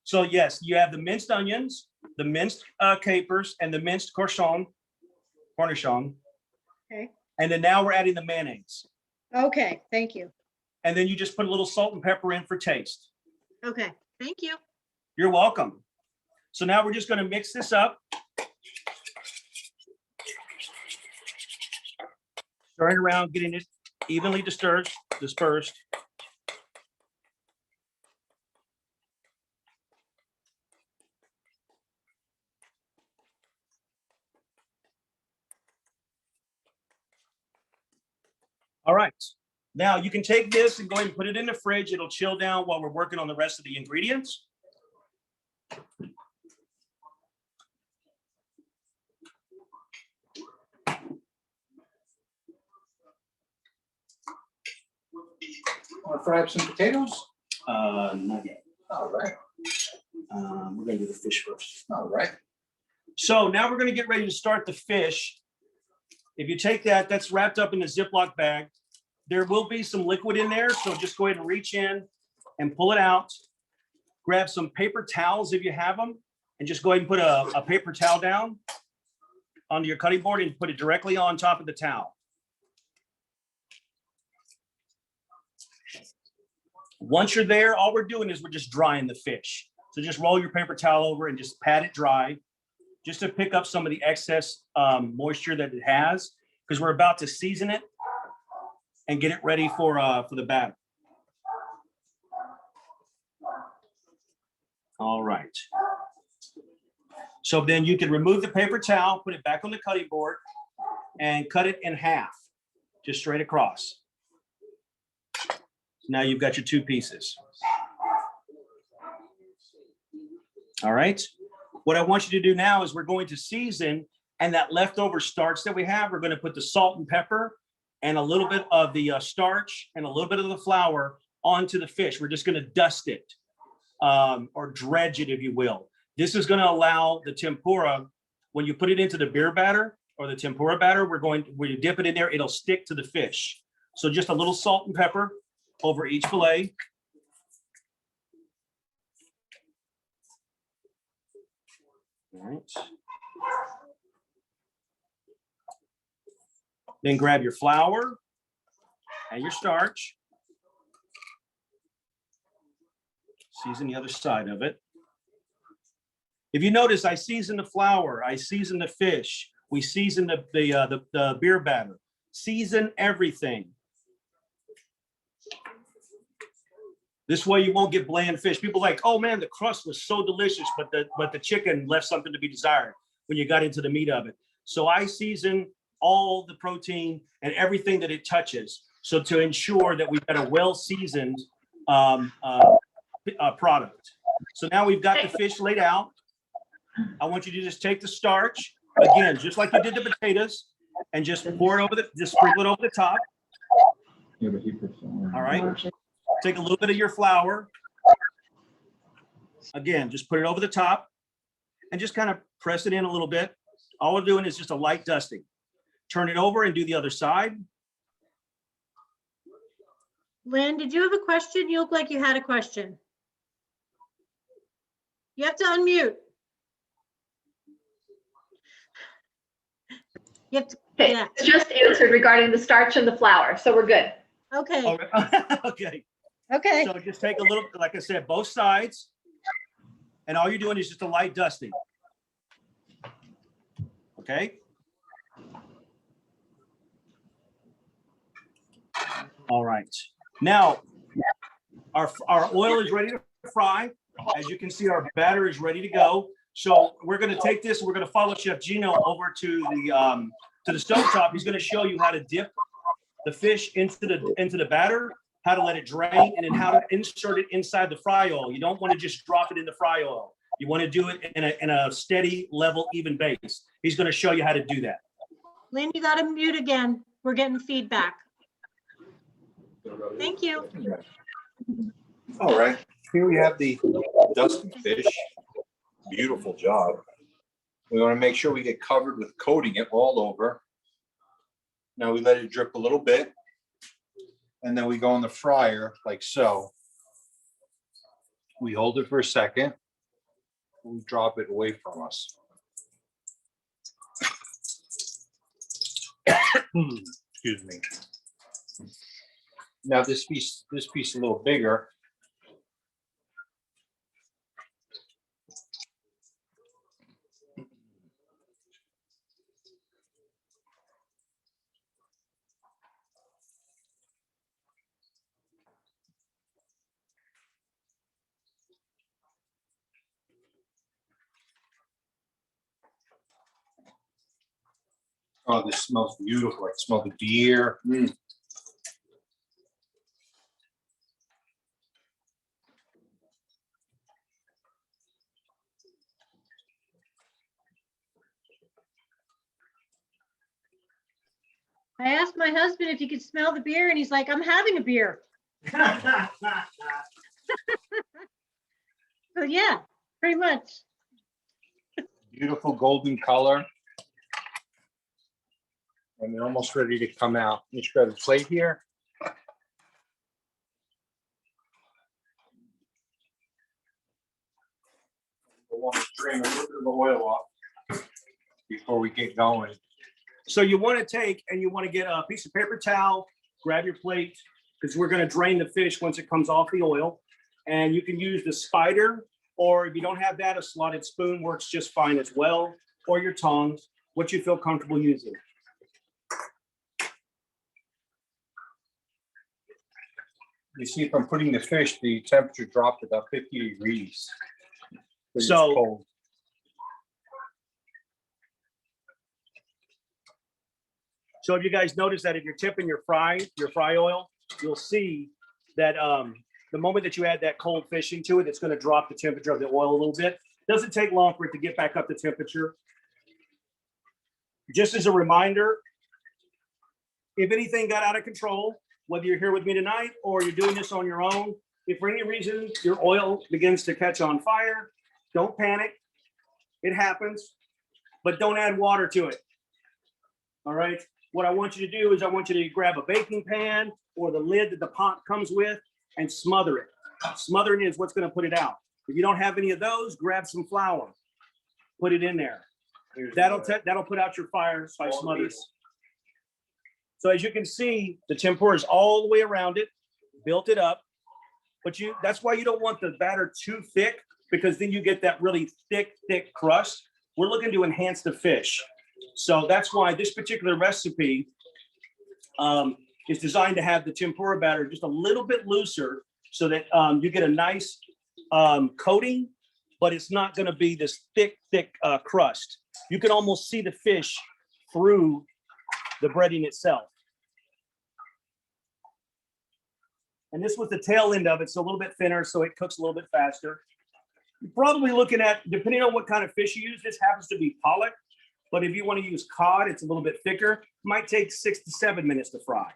S1: So yes, you have the minced onions, the minced capers, and the minced cornichon.
S5: Okay.
S1: And then now we're adding the mayonnaise.
S5: Okay, thank you.
S1: And then you just put a little salt and pepper in for taste.
S5: Okay, thank you.
S1: You're welcome. So now we're just going to mix this up. Stirring around, getting it evenly dispersed. All right. Now you can take this and go ahead and put it in the fridge. It'll chill down while we're working on the rest of the ingredients.
S7: Want to fry up some potatoes?
S1: Not yet.
S7: All right,
S1: We're gonna do the fish first.
S7: all right.
S1: So now we're gonna get ready to start the fish. If you take that, that's wrapped up in a Ziploc bag. There will be some liquid in there, so just go ahead and reach in and pull it out. Grab some paper towels if you have them, and just go ahead and put a paper towel down onto your cutting board and put it directly on top of the towel. Once you're there, all we're doing is we're just drying the fish. So just roll your paper towel over and just pat it dry, just to pick up some of the excess moisture that it has, because we're about to season it and get it ready for the batter. All right. So then you can remove the paper towel, put it back on the cutting board, and cut it in half. just straight across. Now you've got your two pieces. All right. What I want you to do now is we're going to season, and that leftover starch that we have, we're going to put the salt and pepper and a little bit of the starch and a little bit of the flour onto the fish. We're just going to dust it or dredge it, if you will. This is going to allow the tempura, when you put it into the beer batter or the tempura batter, when you dip it in there, it'll stick to the fish. So just a little salt and pepper over each fillet. All right. Then grab your flour and your starch. Season the other side of it. If you notice, I season the flour, I season the fish, we season the beer batter. Season everything. This way you won't get bland fish. People are like, oh man, the crust was so delicious, but the chicken left something to be desired when you got into the meat of it. So I season all the protein and everything that it touches. So to ensure that we've got a well-seasoned product. So now we've got the fish laid out. I want you to just take the starch, again, just like you did the potatoes, and just pour it over just sprinkle it over the top. All right. Take a little bit of your flour. Again, just put it over the top and just kind of press it in a little bit. All we're doing is just a light dusting. Turn it over and do the other side.
S5: Lynn, did you have a question? You look like you had a question. You have to unmute. You have to,
S6: Okay,
S5: yeah,
S6: it's just answered regarding the starch and the flour, so we're good.
S5: okay,
S1: Okay.
S5: okay.
S1: So just take a little, like I said, both sides. And all you're doing is just a light dusting. Okay. All right. Now, our oil is ready to fry. As you can see, our batter is ready to go. So we're going to take this, and we're going to follow Chef Gino over to the stovetop. He's going to show you how to dip the fish into the batter, how to let it drain, and then how to insert it inside the fry oil. You don't want to just drop it in the fry oil. You want to do it in a steady, level, even base. He's going to show you how to do that.
S5: Lynn, you got to mute again. We're getting feedback. Thank you.
S7: All right, here we have the dusted fish. Beautiful job. We want to make sure we get covered with coating it all over. Now we let it drip a little bit. And then we go in the fryer like so. We hold it for a second. We drop it away from us. Excuse me. Now this piece a little bigger. Oh, this smells beautiful. I smell the deer.
S5: I asked my husband if he could smell the beer, and he's like, I'm having a beer. So yeah, pretty much.
S7: Beautiful golden color. And they're almost ready to come out. Let's grab a plate here. I want to drain a little bit of the oil off before we get going.
S1: So you want to take and you want to get a piece of paper towel, grab your plate, because we're going to drain the fish once it comes off the oil. And you can use the spider, or if you don't have that, a slotted spoon works just fine as well, or your tongs, what you feel comfortable using.
S7: You see, from putting the fish, the temperature dropped about 50 degrees. It's
S1: So-
S7: cold.
S1: So if you guys notice that if you're tipping your fry oil, you'll see that the moment that you add that cold fish into it, it's going to drop the temperature of the oil a little bit. Doesn't take long for it to get back up to temperature. Just as a reminder, if anything got out of control, whether you're here with me tonight or you're doing this on your own, if for any reason your oil begins to catch on fire, don't panic. It happens, but don't add water to it. All right. What I want you to do is I want you to grab a baking pan or the lid that the pot comes with and smother it. Smothering is what's going to put it out. If you don't have any of those, grab some flour, put it in there. That'll put out your fire by smothering. So as you can see, the tempura is all the way around it, built it up. But that's why you don't want the batter too thick, because then you get that really thick crust. We're looking to enhance the fish. So that's why this particular recipe is designed to have the tempura batter just a little bit looser so that you get a nice coating, but it's not going to be this thick crust. You can almost see the fish through the breading itself. And this was the tail end of it, so a little bit thinner, so it cooks a little bit faster. You're probably looking at, depending on what kind of fish you use, this happens to be pollock, but if you want to use cod, it's a little bit thicker. It might take 6 to 7 minutes to fry.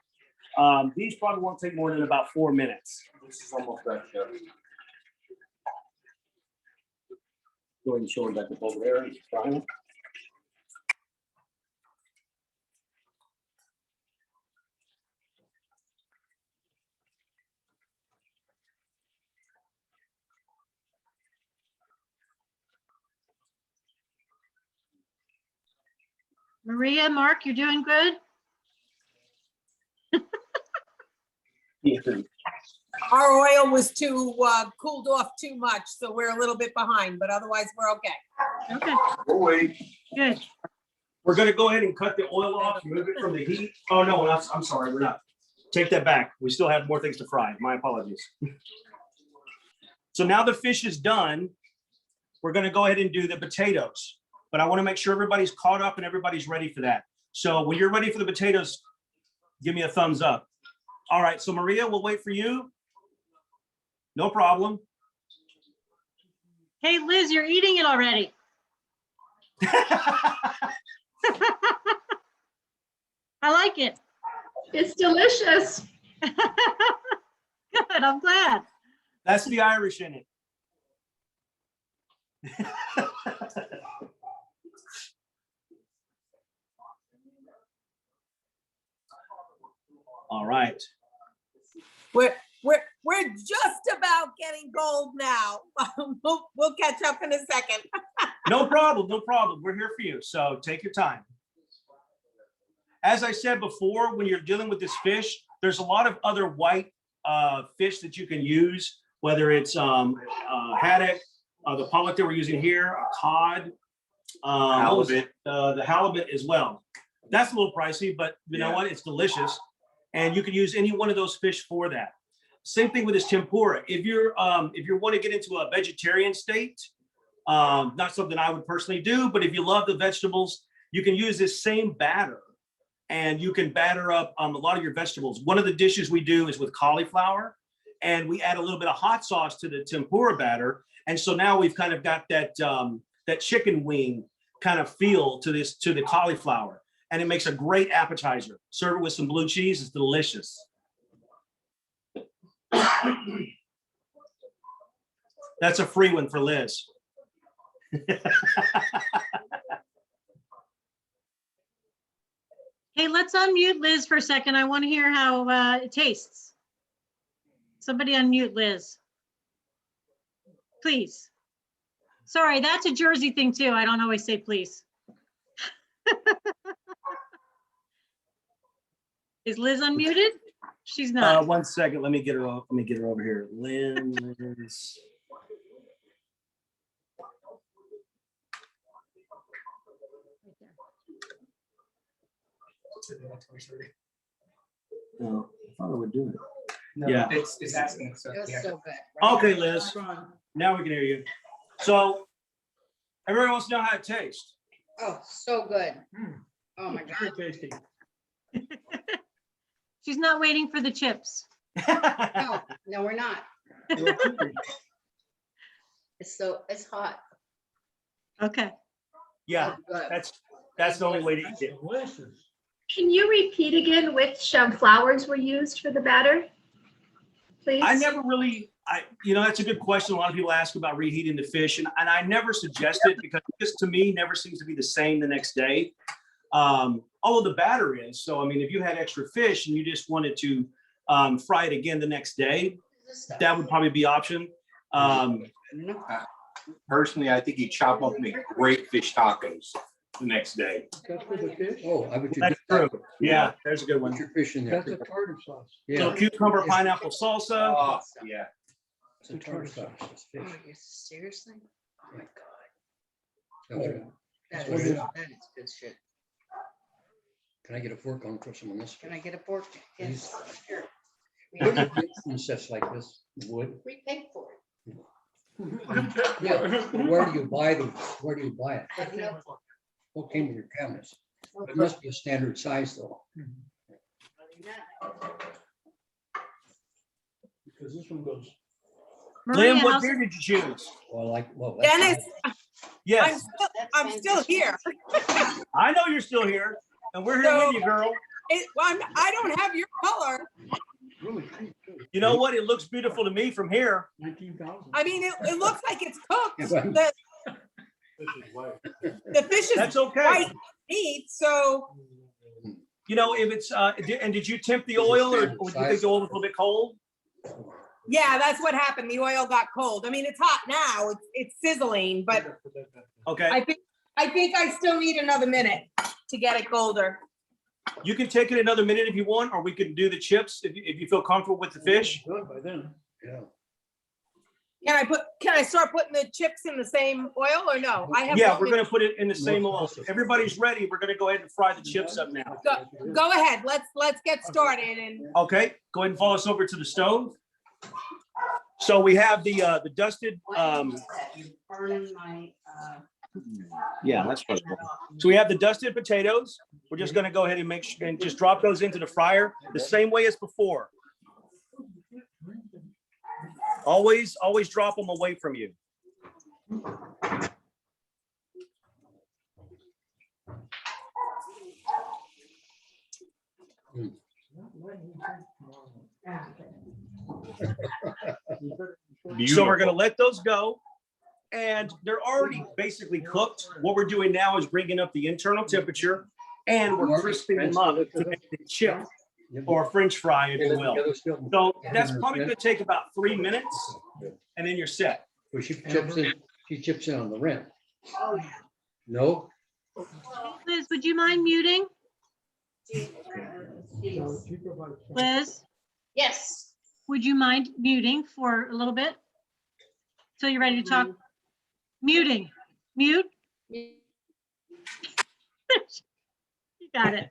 S1: These probably won't take more than about 4 minutes.
S7: This is almost done, Chef.
S1: Go ahead and show it back up over there. Frying it.
S5: Maria, Mark, you're doing good?
S8: Our oil was too, cooled off too much, so we're a little bit behind, but otherwise we're okay.
S5: Okay,
S7: We'll wait.
S5: good.
S1: We're going to go ahead and cut the oil off, remove it from the heat. Oh, no, I'm sorry, we're not. Take that back. We still have more things to fry. My apologies. So now the fish is done. We're going to go ahead and do the potatoes. But I want to make sure everybody's caught up and everybody's ready for that. So when you're ready for the potatoes, give me a thumbs up. All right, so Maria, we'll wait for you. No problem.
S5: Hey, Liz, you're eating it already. I like it.
S6: It's delicious.
S5: Good, I'm glad.
S1: That's the Irish in it. All right.
S8: We're just about getting gold now. We'll catch up in a second.
S1: No problem, no problem. We're here for you, so take your time. As I said before, when you're dealing with this fish, there's a lot of other white fish that you can use, whether it's haddock, the pollock that we're using here, a cod,
S7: Halibut.
S1: The halibut as well. That's a little pricey, but you know what? It's delicious. And you can use any one of those fish for that. Same thing with this tempura. If you want to get into a vegetarian state, not something I would personally do, but if you love the vegetables, you can use this same batter and you can batter up a lot of your vegetables. One of the dishes we do is with cauliflower, and we add a little bit of hot sauce to the tempura batter. And so now we've kind of got that that chicken wing kind of feel to the cauliflower. And it makes a great appetizer. Serve it with some blue cheese, it's delicious. That's a free one for Liz.
S5: Hey, let's unmute Liz for a second. I want to hear how it tastes. Somebody unmute Liz. Please. Sorry, that's a Jersey thing too. I don't always say please. Is Liz unmuted? She's not.
S1: 1 second, let me get her over here. Liz. No, I thought I would do it.
S9: No,
S1: Yeah.
S9: it's asking. So,
S2: It was
S9: yeah.
S2: so good.
S1: Okay, Liz. Now we can hear you. So everyone wants to know how it tastes.
S2: Oh, so good.
S3: Mm.
S2: Oh my God.
S3: Very tasty.
S5: She's not waiting for the chips.
S2: No, no, we're not. It's hot.
S5: Okay.
S1: Yeah,
S2: But
S1: that's the only way to eat it.
S3: Delicious.
S6: Can you repeat again which flours were used for the batter? Please?
S1: I never really, that's a good question. A lot of people ask about reheating the fish, and I never suggest it because this to me never seems to be the same the next day. Although the batter is. So, I mean, if you had extra fish and you just wanted to fry it again the next day, that would probably be option.
S7: Personally, I think you chop up and make great fish tacos the next day.
S3: That's for the fish?
S4: Oh, I would.
S1: That's true. Yeah, there's a good one.
S4: Put your fish in there.
S3: That's a tartar sauce.
S1: Little
S4: Yeah.
S1: cucumber, pineapple salsa.
S7: Oh, yeah.
S4: It's a tartar sauce. It's fish.
S2: Oh, you seriously?
S4: Oh my God. That's right.
S2: That
S4: what
S2: is,
S4: it is.
S2: that is good shit.
S4: Can I get a fork on for some of this?
S2: Can I get a fork? Yes, sure.
S4: Where do you get from sets like this? Wood?
S2: We paid for it.
S4: Yeah. but Where do you buy them? Where do you buy it?
S2: I have no.
S4: What came with your cabinets? It must be a standard size though.
S3: Because this one goes.
S5: Maria,
S1: Lynn, what
S5: how's-
S1: beer did you choose?
S4: Well,
S8: Dennis,
S1: Yes,
S8: I'm still here.
S1: I know you're still here, and we're here with you, girl.
S8: I don't have your color.
S3: Really cheap too.
S1: You know what? It looks beautiful to me from here.
S3: 19,000.
S8: I mean, it looks like it's cooked.
S4: Yeah, but-
S8: The,
S3: This is white.
S8: the fish is
S1: That's okay.
S8: white meat, so
S1: You know, if it's, and did you temp the oil, or would you think the oil was a little bit cold?
S8: yeah, that's what happened. The oil got cold. I mean, it's hot now. It's sizzling, but
S1: Okay,
S8: I think I still need another minute to get it colder.
S1: you can take it another minute if you want, or we can do the chips if you feel comfortable with the fish.
S3: Good by then.
S4: Yeah.
S8: Can I start putting the chips in the same oil or no? I have.
S1: Yeah,
S8: one
S1: we're
S8: minute.
S1: gonna put it in the same oil. If everybody's ready, we're gonna go ahead and fry the chips up now.
S8: Go ahead. Let's get started and
S1: Okay, go ahead and follow us over to the stove. So we have the dusted,
S2: You're burning my,
S1: yeah, that's what. So we have the dusted potatoes. We're just gonna go ahead and make sure and just drop those into the fryer the same way as before. Always drop them away from you. So we're gonna let those go. And they're already basically cooked. What we're doing now is bringing up the internal temperature and we're crisping them up to make the chip or French fry, if you will. So that's probably gonna take about 3 minutes and then you're set.
S4: Well, she chips in on the rim.
S2: oh, yeah.
S4: No?
S5: Liz, would you mind muting?
S3: So she provides.
S5: Liz,
S2: Yes.
S5: would you mind muting for a little bit? Till you're ready to talk? Muting, mute. You got it.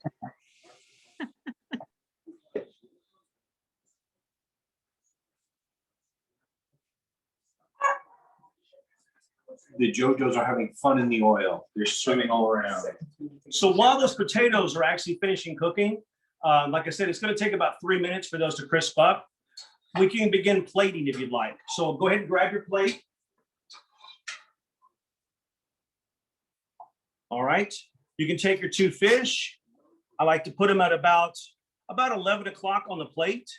S7: The JoJo's are having fun in the oil. They're swimming all around.
S1: So while those potatoes are actually finishing cooking, like I said, it's gonna take about 3 minutes for those to crisp up. We can begin plating if you'd like. So go ahead and grab your plate. All right, you can take your 2 fish. I like to put them at about 11 o'clock on the plate.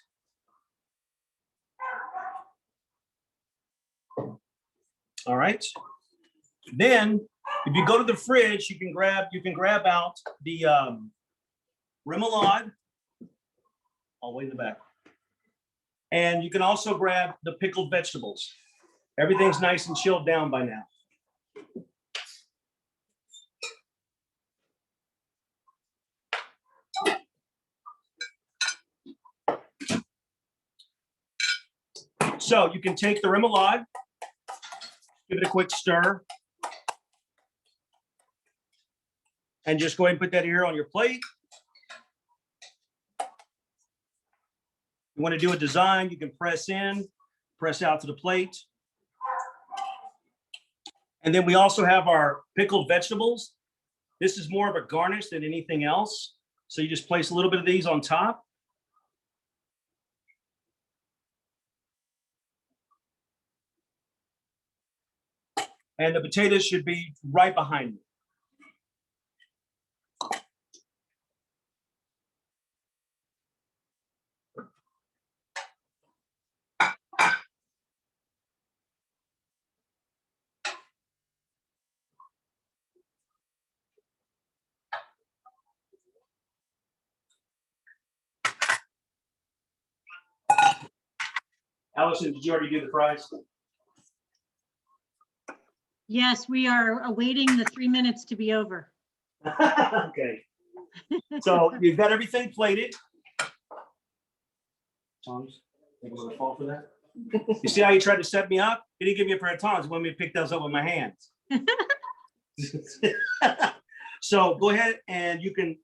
S1: All right. Then, if you go to the fridge, you can grab out the Remoulade, all the way in the back. And you can also grab the pickled vegetables. Everything's nice and chilled down by now. So you can take the Remoulade, give it a quick stir, and just go ahead and put that here on your plate. You want to do a design, you can press in, press out to the plate. And then we also have our pickled vegetables. This is more of a garnish than anything else. So you just place a little bit of these on top. And the potatoes should be right behind you. Allison, did you already do the fries?
S5: Yes, we are awaiting the 3 minutes to be over.
S1: Okay. So you've got everything plated. Tom's, think I'm gonna fall for that. You see how he tried to set me up? He didn't give me a pair of tongs. He wanted me to pick those up with my hands. So go ahead and you can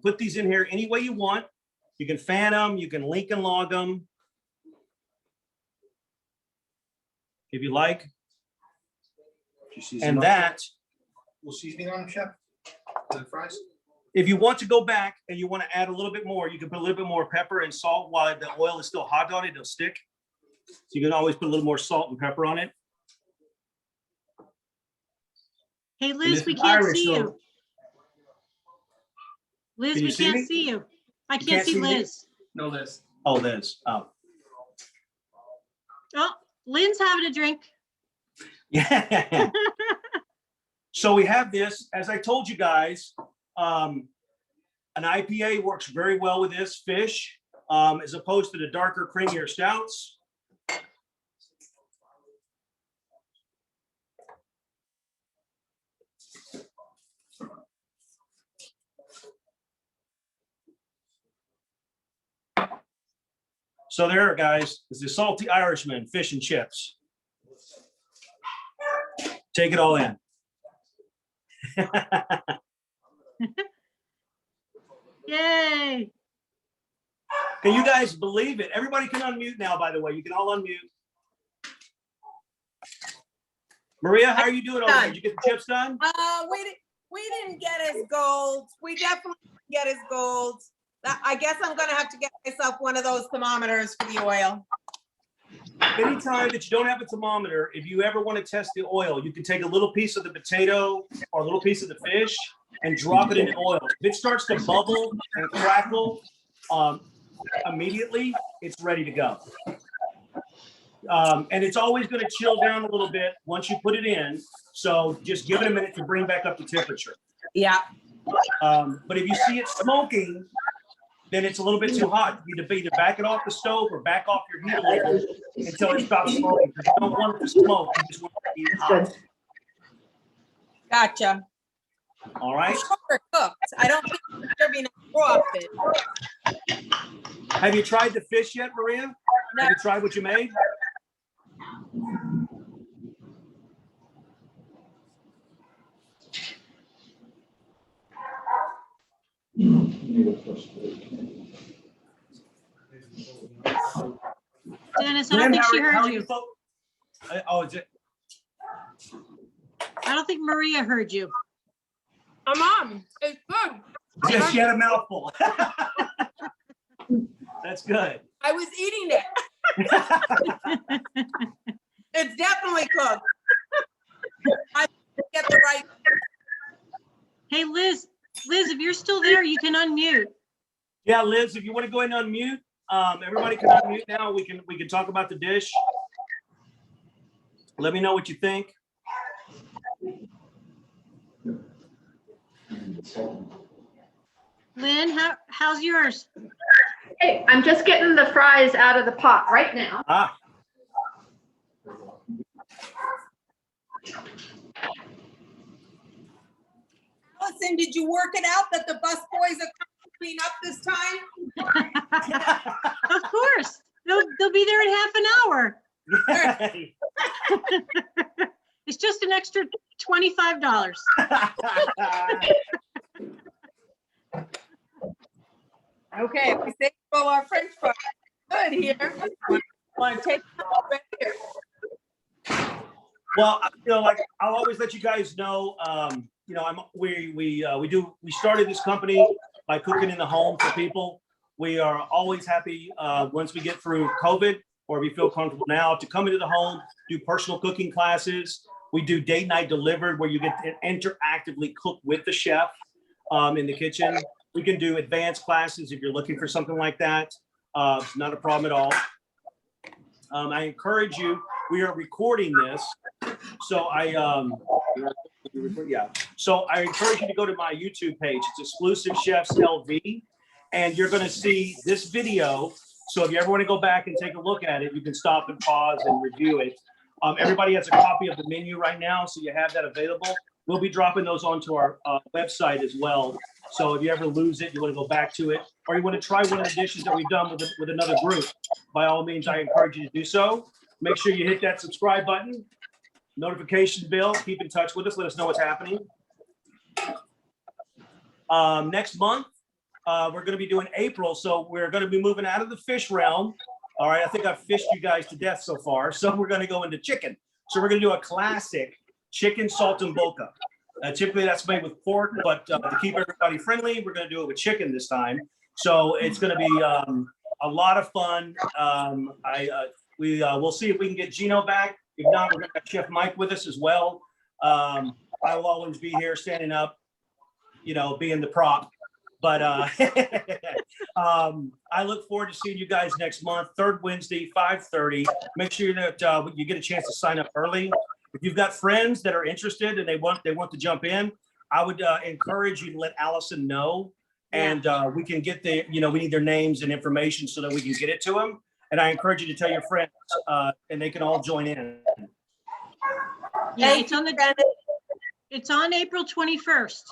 S1: put these in here any way you want. You can fan them, you can link and log them. If you like. And that,
S7: Will seasoning on them, Chef? For the fries?
S1: if you want to go back and you want to add a little bit more, you can put a little bit more pepper and salt while the oil is still hot on it, it'll stick. So you can always put a little more salt and pepper on it.
S5: Hey,
S1: And
S5: Liz,
S1: this
S5: we
S1: is
S5: can't
S1: Irish,
S5: see
S1: so-
S5: you. Liz,
S1: Can you
S5: we
S1: see
S5: can't
S1: me?
S5: see you. I
S1: can't
S5: can't see
S1: see me?
S5: Liz.
S9: No, Liz.
S1: Oh, Liz. Oh.
S5: Oh, Lynn's having a drink.
S1: Yeah. So we have this, as I told you guys, an IPA works very well with this fish, as opposed to the darker, creamier stouts. So there, guys, is the salty Irishman fish and chips. Take it all in.
S5: Yay.
S1: Can you guys believe it? Everybody can unmute now, by the way. You can all unmute. Maria, how are you doing over there? Did you get the chips done?
S8: We didn't get his gold. We definitely didn't get his gold. I guess I'm gonna have to get myself one of those thermometers for the oil.
S1: Anytime that you don't have a thermometer, if you ever want to test the oil, you can take a little piece of the potato or a little piece of the fish and drop it in the oil. If it starts to bubble and crackle immediately, it's ready to go. And it's always going to chill down a little bit once you put it in. So just give it a minute to bring back up the temperature.
S8: Yeah.
S1: But if you see it smoking, then it's a little bit too hot. You need to either back it off the stove or back off your heat a little until it stops smoking. Because you don't want it to smoke. You just want it to be hot.
S8: Gotcha.
S1: All right.
S8: Overcooked. I don't think there'll be no raw fish.
S1: Have you tried the fish yet, Maria?
S8: No.
S1: Have you tried what you made?
S5: Dennis, I don't think she heard you.
S1: Oh, is it?
S5: I don't think Maria heard you.
S8: Mom, it's good.
S1: Yeah, she had a mouthful. That's good.
S8: I was eating it. It's definitely cooked. I get the right.
S5: Hey, Liz, if you're still there, you can unmute.
S1: Yeah, Liz, if you want to go ahead and unmute, everybody can unmute now. We can talk about the dish. Let me know what you think.
S5: Lynn, how's yours?
S6: Hey, I'm just getting the fries out of the pot right now.
S1: Ah,
S8: Allison, did you work it out that the bus boys are coming to clean up this time?
S5: Of course. They'll be there in half an hour. It's just an extra $25.
S8: Okay, we say all our French fries. Good here. Want to take them right here?
S1: Well, like I'll always let you guys know. We started this company by cooking in the home for people. We are always happy once we get through COVID, or we feel comfortable now, to come into the home, do personal cooking classes. We do date night delivered, where you get to interactively cook with the chef in the kitchen. We can do advanced classes if you're looking for something like that. It's not a problem at all. I encourage you, we are recording this. So so I encourage you to go to my YouTube page. It's Exclusive Chefs LV, and you're going to see this video. So if you ever want to go back and take a look at it, you can stop and pause and review it. Everybody has a copy of the menu right now, so you have that available. We'll be dropping those onto our website as well. So if you ever lose it, you want to go back to it, or you want to try one of the dishes that we've done with another group, by all means, I encourage you to do so. Make sure you hit that subscribe button, notification bell, keep in touch with us, let us know what's happening. Next month, we're going to be doing April, so we're going to be moving out of the fish realm. All right, I think I've fished you guys to death so far, so we're going to go into chicken. So we're going to do a classic chicken saltimbocca. Typically that's made with pork, but to keep everybody friendly, we're going to do it with chicken this time. So it's going to be a lot of fun. We'll see if we can get Gino back. If not, we're going to have Chef Mike with us as well. I will always be here standing up, you know, being the prop. But I look forward to seeing you guys next month, third Wednesday, 5:30. Make sure that you get a chance to sign up early. If you've got friends that are interested and they want to jump in, I would encourage you to let Allison know, and we can get we need their names and information so that we can get it to them. And I encourage you to tell your friends, and they can all join in.
S5: Yeah,
S8: Thank
S5: it's on April 21st.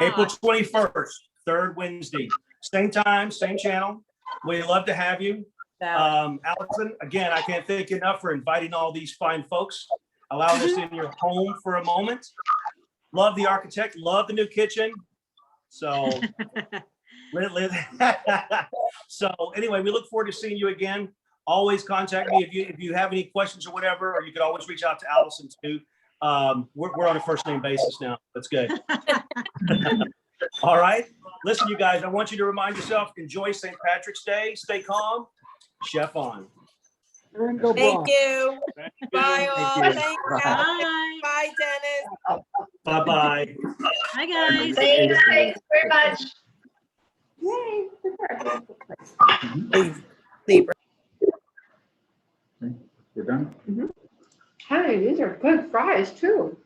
S1: April 21st, third Wednesday, same time, same channel. We'd love to have you. Allison, again, I can't thank you enough for inviting all these fine folks, allowing us in your home for a moment. Love the architect, love the new kitchen. So, so anyway, we look forward to seeing you again. Always contact me if you have any questions or whatever, or you can always reach out to Allison too. We're on a first name basis now. That's good. All right. Listen, you guys, I want you to remind yourself, enjoy St. Patrick's Day. Stay calm. Chef on.
S8: Thank you. Bye all.
S4: you.
S8: Thank you.
S5: Bye.
S8: Bye, Dennis.
S1: Bye-bye.
S5: Hi, guys.
S6: Thanks very much. Yay.
S3: We're done?
S6: Hey, these are good fries too.